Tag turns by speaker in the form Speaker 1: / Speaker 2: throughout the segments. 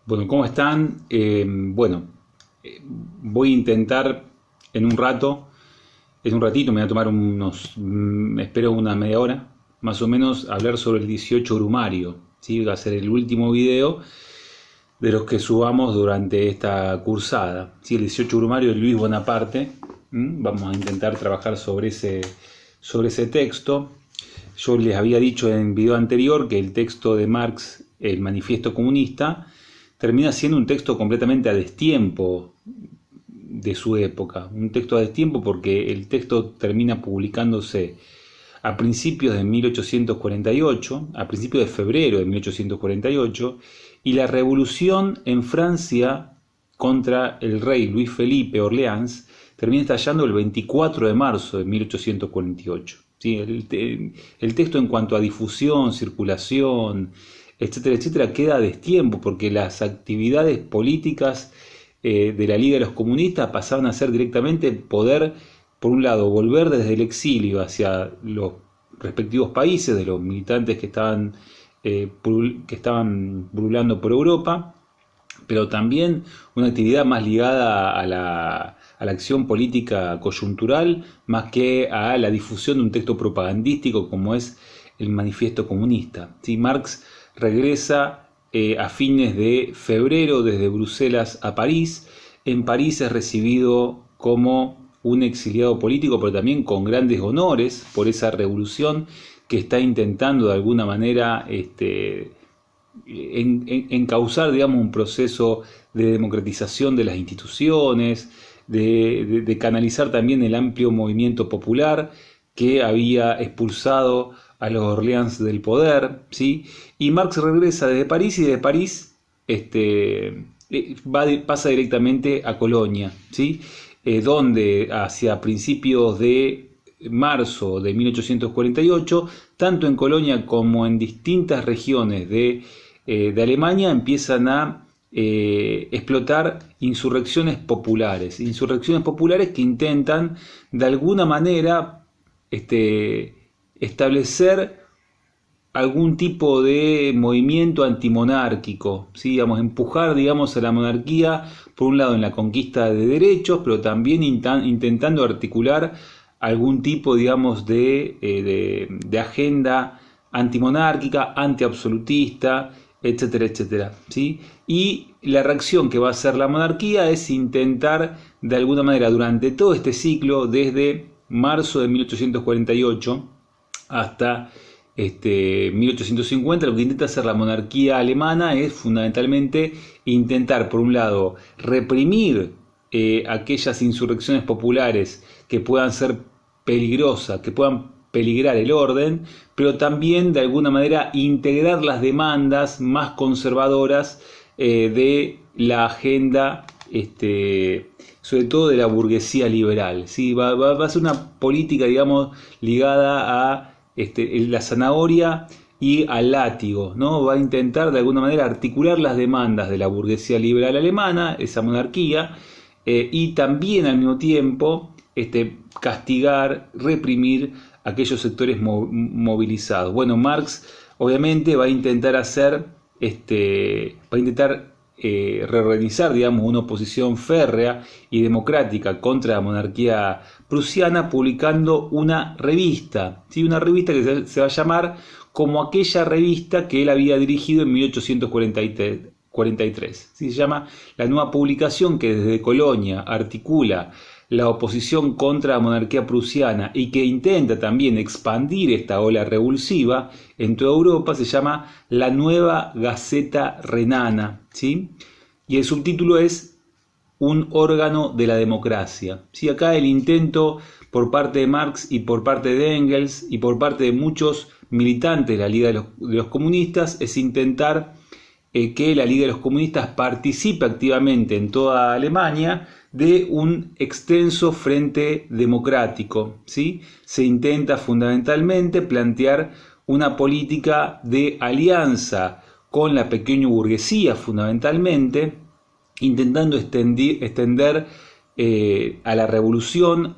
Speaker 1: Bueno, ¿cómo están? Voy a intentar en un rato, en un ratito, me voy a tomar espero una media hora, más o menos, hablar sobre el 18 Brumario. ¿Sí? Va a ser el último video de los que subamos durante esta cursada. ¿Sí? El 18 Brumario de Luis Bonaparte. Vamos a intentar trabajar sobre ese texto. Yo les había dicho en el video anterior que el texto de Marx, el Manifiesto Comunista, termina siendo un texto completamente a destiempo de su época. Un texto a destiempo porque el texto termina publicándose a principios de 1848, a principios de febrero de 1848, y la revolución en Francia contra el rey Luis Felipe Orleans termina estallando el 24 de marzo de 1848. ¿Sí? El texto en cuanto a difusión, circulación, etcétera, etcétera, queda a destiempo porque las actividades políticas de la Liga de los Comunistas pasaban a ser directamente poder, por un lado, volver desde el exilio hacia los respectivos países de los militantes que estaban pululando por Europa, pero también una actividad más ligada a la acción política coyuntural, más que a la difusión de un texto propagandístico como es el Manifiesto Comunista. ¿Sí? Marx regresa a fines de febrero desde Bruselas a París. En París es recibido como un exiliado político, pero también con grandes honores por esa revolución que está intentando de alguna manera encauzar, digamos, un proceso de democratización de las instituciones, de canalizar también el amplio movimiento popular que había expulsado a los Orleans del poder, ¿sí? Y Marx regresa desde París y de París pasa directamente a Colonia, ¿sí? Donde hacia principios de marzo de 1848, tanto en Colonia como en distintas regiones de Alemania empiezan a explotar insurrecciones populares que intentan de alguna manera establecer algún tipo de movimiento antimonárquico, ¿sí? Digamos, empujar, digamos, a la monarquía, por un lado en la conquista de derechos, pero también intentando articular algún tipo, digamos, de agenda antimonárquica, antiabsolutista, etcétera, etcétera, ¿sí? Y la reacción que va a hacer la monarquía es intentar, de alguna manera, durante todo este ciclo, desde marzo de 1848 hasta 1850, lo que intenta hacer la monarquía alemana es fundamentalmente intentar, por un lado, reprimir aquellas insurrecciones populares que puedan ser peligrosas, que puedan peligrar el orden, pero también de alguna manera integrar las demandas más conservadoras de la agenda, sobre todo de la burguesía liberal. ¿Sí? Va a ser una política, digamos, ligada a la zanahoria y al látigo, ¿no? Va a intentar de alguna manera articular las demandas de la burguesía liberal alemana, esa monarquía, y también al mismo tiempo castigar, reprimir aquellos sectores movilizados. Bueno, Marx obviamente va a intentar reorganizar, digamos, una oposición férrea y democrática contra la monarquía prusiana, publicando una revista, ¿sí? Una revista que se va a llamar como aquella revista que él había dirigido en 1843. ¿Sí? Se llama La Nueva Publicación, que desde Colonia articula la oposición contra la monarquía prusiana y que intenta también expandir esta ola revulsiva en toda Europa. Se llama La Nueva Gaceta Renana, ¿sí? Y el subtítulo es Un órgano de la democracia. ¿Sí? Acá el intento por parte de Marx y por parte de Engels y por parte de muchos militantes de la Liga de los Comunistas es intentar que la Liga de los Comunistas participe activamente en toda Alemania de un extenso frente democrático, ¿sí? Se intenta fundamentalmente plantear una política de alianza con la pequeña burguesía, fundamentalmente, intentando extender a la revolución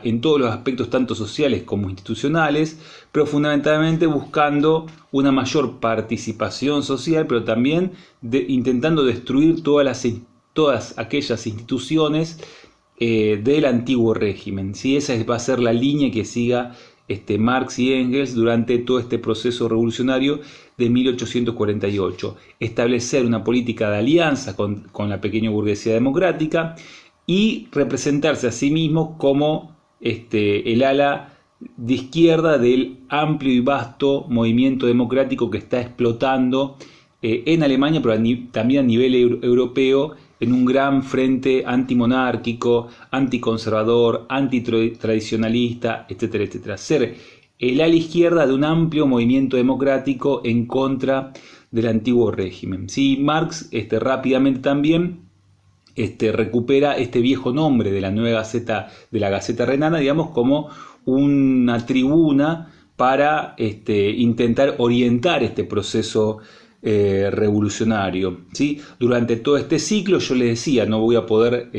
Speaker 1: en todos los aspectos tanto sociales como institucionales, pero fundamentalmente buscando una mayor participación social, pero también intentando destruir todas aquellas instituciones del antiguo régimen. ¿Sí? Esa va a ser la línea que siga Marx y Engels durante todo este proceso revolucionario de 1848. Establecer una política de alianza con la pequeña burguesía democrática y representarse a sí mismo como el ala de izquierda del amplio y vasto movimiento democrático que está explotando en Alemania, pero también a nivel europeo, en un gran frente antimonárquico, anticonservador, antitradicionalista, etcétera, etcétera. Ser el ala izquierda de un amplio movimiento democrático en contra del antiguo régimen. Sí, Marx rápidamente también recupera este viejo nombre de la nueva Gaceta, de la Gaceta Renana, digamos, como una tribuna para intentar orientar este proceso revolucionario. ¿Sí? Durante todo este ciclo, yo les decía, no voy a poder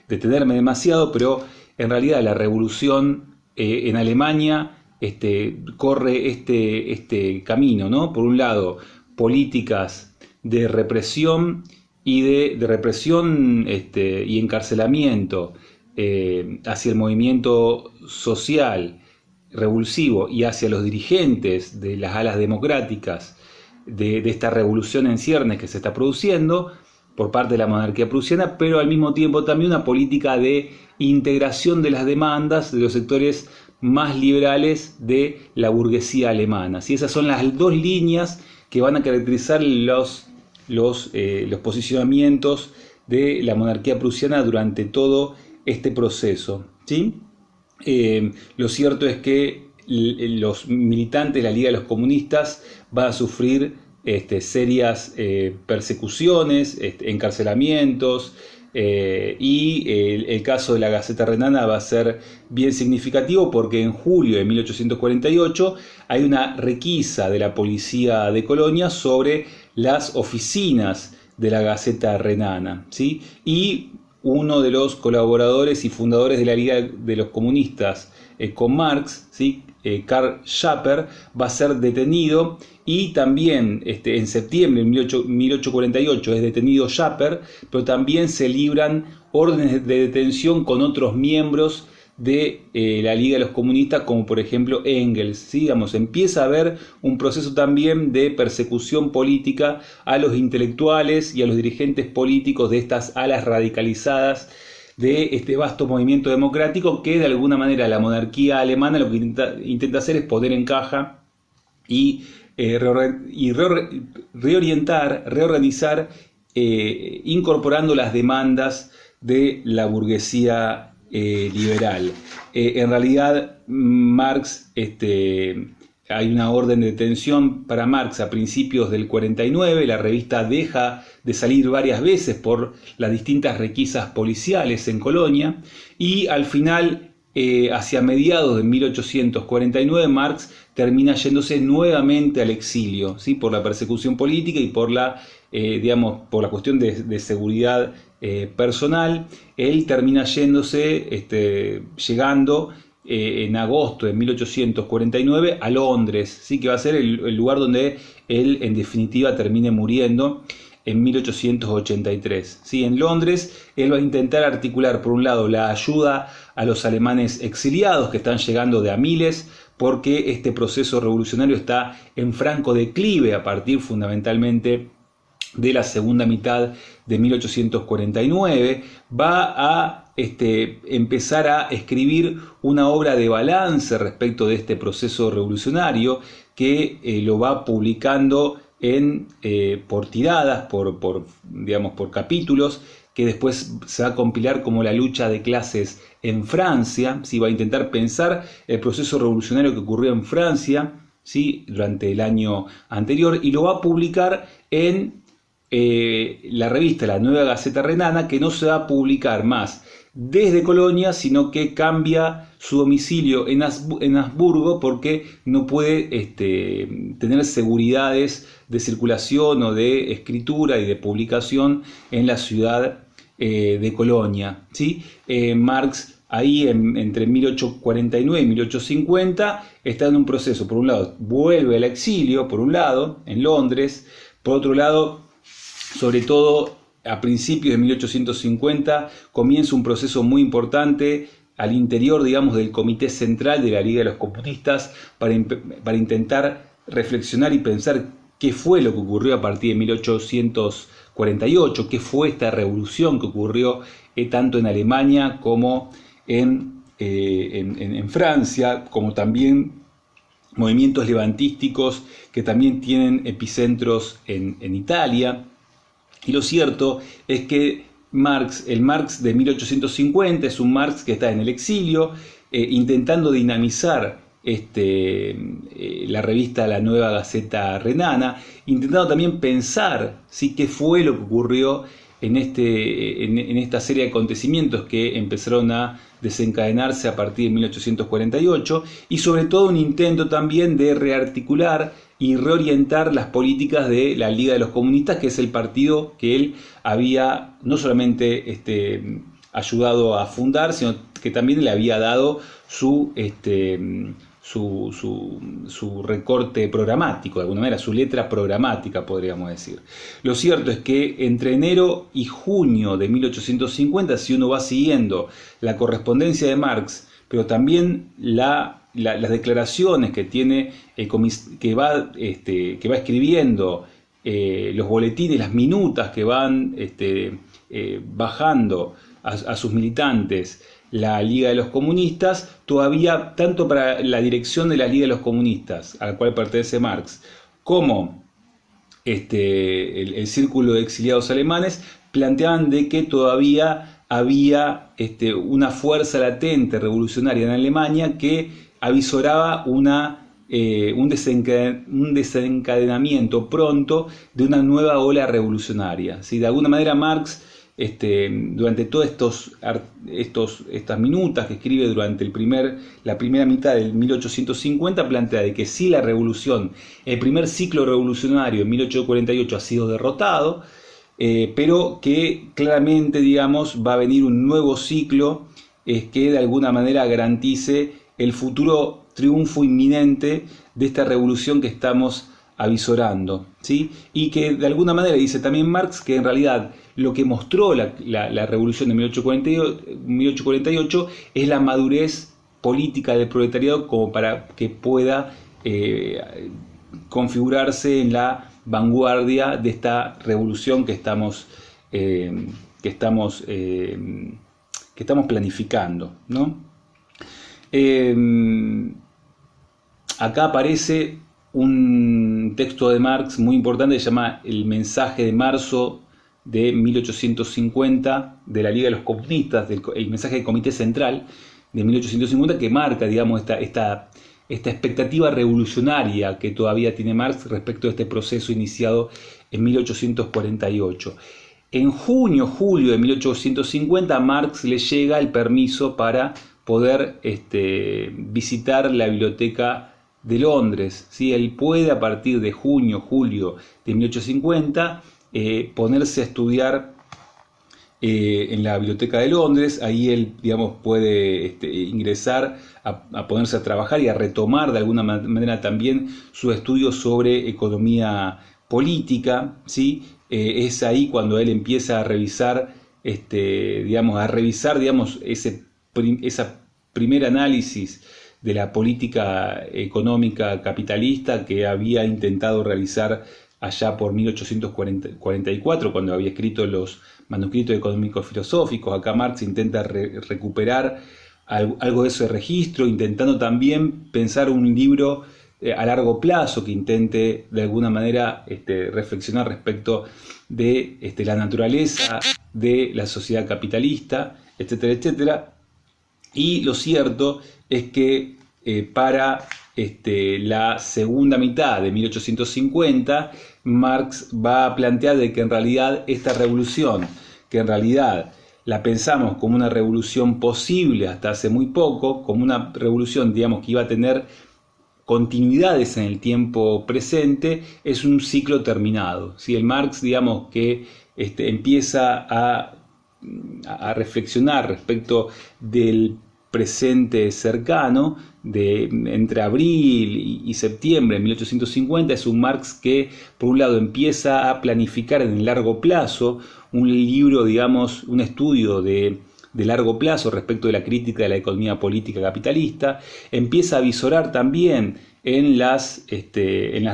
Speaker 1: detenerme demasiado, pero en realidad la revolución en Alemania corre este camino, ¿no? Por un lado, políticas de represión y de represión y encarcelamiento hacia el movimiento social revulsivo y hacia los dirigentes de las alas democráticas de esta revolución en ciernes que se está produciendo por parte de la monarquía prusiana, pero al mismo tiempo también una política de integración de las demandas de los sectores más liberales de la burguesía alemana. ¿Sí? Esas son las dos líneas que van a caracterizar los posicionamientos de la monarquía prusiana durante todo este proceso. ¿Sí? Lo cierto es que los militantes de la Liga de los Comunistas van a sufrir serias persecuciones, encarcelamientos, y el caso de la Gaceta Renana va a ser bien significativo porque en julio de 1848 hay una requisa de la policía de Colonia sobre las oficinas de la Gaceta Renana, ¿sí? Y uno de los colaboradores y fundadores de la Liga de los Comunistas con Marx, ¿sí? Karl Schapper, va a ser detenido, y también en septiembre de 1848 es detenido Schapper, pero también se libran órdenes de detención con otros miembros de la Liga de los Comunistas, como por ejemplo Engels. ¿Sí? Digamos, empieza a haber un proceso también de persecución política a los intelectuales y a los dirigentes políticos de estas alas radicalizadas de este vasto movimiento democrático que de alguna manera la monarquía alemana lo que intenta hacer es poner en caja y reorganizar, incorporando las demandas de la burguesía liberal. En realidad, Marx, hay una orden de detención para Marx a principios del 49, la revista deja de salir varias veces por las distintas requisas policiales en Colonia, y al final, hacia mediados de 1849, Marx termina yéndose nuevamente al exilio, ¿sí? Por la persecución política y por la cuestión de seguridad personal. Él termina yéndose, llegando en agosto de 1849 a Londres, ¿sí? Que va a ser el lugar donde él en definitiva termine muriendo en 1883. ¿Sí? En Londres él va a intentar articular por un lado la ayuda a los alemanes exiliados que están llegando de a miles, porque este proceso revolucionario está en franco declive a partir fundamentalmente de la segunda mitad de 1849, va a empezar a escribir una obra de balance respecto de este proceso revolucionario que lo va publicando por tiradas, por capítulos, que después se va a compilar como La lucha de clases en Francia. ¿Sí? Va a intentar pensar el proceso revolucionario que ocurrió en Francia, ¿sí? Durante el año anterior, y lo va a publicar en la revista La Nueva Gaceta Renana, que no se va a publicar más desde Colonia, sino que cambia su domicilio en Habsburgo porque no puede tener seguridades de circulación o de escritura y de publicación en la ciudad de Colonia, ¿sí? Marx ahí entre 1849 y 1850 está en un proceso. Por un lado vuelve al exilio, por un lado en Londres, por otro lado, sobre todo a principios de 1850 comienza un proceso muy importante al interior, digamos, del Comité Central de la Liga de los Comunistas para intentar reflexionar y pensar qué fue lo que ocurrió a partir de 1848, qué fue esta revolución que ocurrió tanto en Alemania como en Francia, como también movimientos levantísticos que también tienen epicentros en Italia. Y lo cierto es que el Marx de 1850 es un Marx que está en el exilio, intentando dinamizar la revista La Nueva Gaceta Renana, intentando también pensar, ¿sí?, qué fue lo que ocurrió en esta serie de acontecimientos que empezaron a desencadenarse a partir de 1848, y sobre todo un intento también de rearticular y reorientar las políticas de la Liga de los Comunistas, que es el partido que él había no solamente ayudado a fundar, sino que también le había dado su recorte programático, de alguna manera, su letra programática, podríamos decir. Lo cierto es que entre enero y junio de 1850, si uno va siguiendo la correspondencia de Marx, pero también las declaraciones que tiene, que va escribiendo, los boletines, las minutas que van bajando a sus militantes, la Liga de los Comunistas, todavía tanto para la dirección de la Liga de los Comunistas, a la cual pertenece Marx, como el Círculo de Exiliados Alemanes, planteaban de que todavía había una fuerza latente revolucionaria en Alemania que avisoraba un desencadenamiento pronto de una nueva ola revolucionaria, ¿sí? De alguna manera Marx, durante todas estas minutas que escribe durante la primera mitad del 1850, plantea de que sí, la revolución, el primer ciclo revolucionario en 1848 ha sido derrotado, pero que claramente, digamos, va a venir un nuevo ciclo que de alguna manera garantice el futuro triunfo inminente de esta revolución que estamos avisorando, ¿sí? Y que de alguna manera dice también Marx que en realidad lo que mostró la revolución de 1848 es la madurez política del proletariado como para que pueda configurarse en la vanguardia de esta revolución que estamos planificando, ¿no? Acá aparece un texto de Marx muy importante que se llama El mensaje de marzo de 1850 de la Liga de los Comunistas, el mensaje del Comité Central de 1850, que marca, digamos, esta expectativa revolucionaria que todavía tiene Marx respecto a este proceso iniciado en 1848. En julio de 1850, a Marx le llega el permiso para poder visitar la biblioteca de Londres, ¿sí? Él puede, a partir de julio de 1850, ponerse a estudiar en la biblioteca de Londres. Ahí él, digamos, puede ingresar a ponerse a trabajar y a retomar de alguna manera también sus estudios sobre economía política, ¿sí? Es ahí cuando él empieza a revisar, ese primer análisis de la política económica capitalista que había intentado realizar allá por 1844, cuando había escrito los manuscritos económicos filosóficos. Acá Marx intenta recuperar algo de ese registro, intentando también pensar un libro a largo plazo que intente de alguna manera reflexionar respecto de la naturaleza de la sociedad capitalista, etcétera, etcétera. Y lo cierto es que para la segunda mitad de 1850, Marx va a plantear de que en realidad esta revolución, que en realidad la pensamos como una revolución posible hasta hace muy poco, como una revolución, digamos, que iba a tener continuidades en el tiempo presente, es un ciclo terminado. ¿Sí? El Marx, digamos, que empieza a a reflexionar respecto del presente cercano, entre abril y septiembre de 1850, es un Marx que, por un lado, empieza a planificar en el largo plazo, un libro, digamos, un estudio de largo plazo respecto de la crítica de la economía política capitalista, empieza a visorar también en las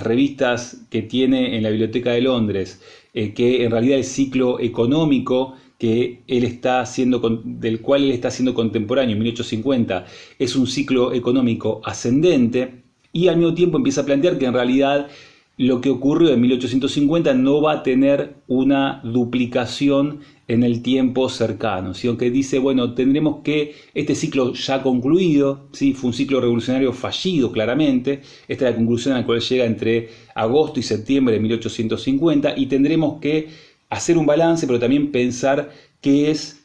Speaker 1: revistas que tiene en la Biblioteca de Londres, que en realidad el ciclo económico que del cual él está siendo contemporáneo en 1850 es un ciclo económico ascendente, y al mismo tiempo empieza a plantear que en realidad lo que ocurrió en 1850 no va a tener una duplicación en el tiempo cercano, sino que dice, bueno, tendremos que, este ciclo ya concluido, ¿sí? Fue un ciclo revolucionario fallido claramente, esta es la conclusión a la cual llega entre agosto y septiembre de 1850, y tendremos que hacer un balance, pero también pensar qué es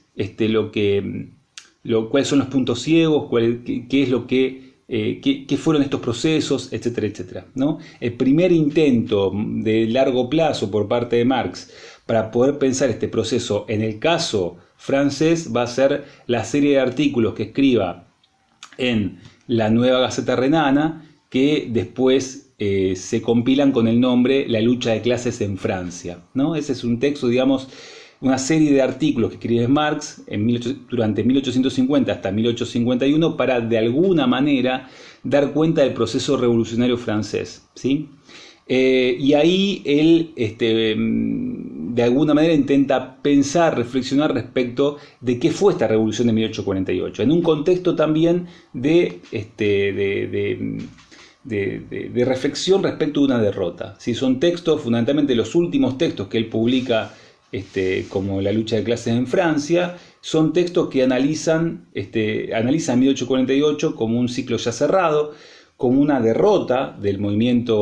Speaker 1: cuáles son los puntos ciegos, qué es lo que qué fueron estos procesos, etcétera, etcétera, ¿no? El primer intento de largo plazo por parte de Marx para poder pensar este proceso en el caso francés va a ser la serie de artículos que escriba en la Nueva Gaceta Renana, que después se compilan con el nombre La lucha de clases en Francia, ¿no? Ese es un texto, digamos, una serie de artículos que escribe Marx durante 1850 hasta 1851 para de alguna manera dar cuenta del proceso revolucionario francés, ¿sí? Y ahí él de alguna manera intenta pensar, reflexionar respecto de qué fue esta revolución de 1848, en un contexto también de reflexión respecto de una derrota. ¿Sí? Son textos, fundamentalmente los últimos textos que él publica, como La lucha de clases en Francia, son textos que analizan 1848 como un ciclo ya cerrado, como una derrota del movimiento